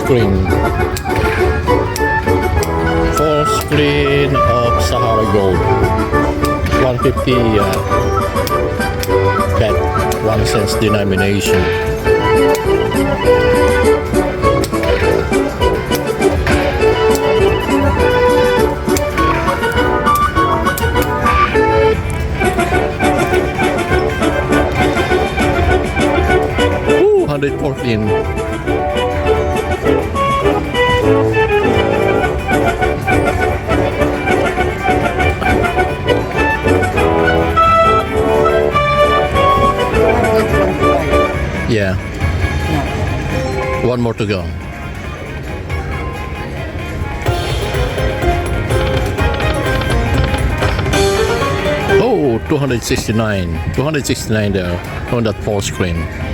screen. Full screen of Sahara Gold. 150 bet, 1 cent denomination. Ooh, 114. Yeah. One more to go. Oh, 269. 269 there on that full screen.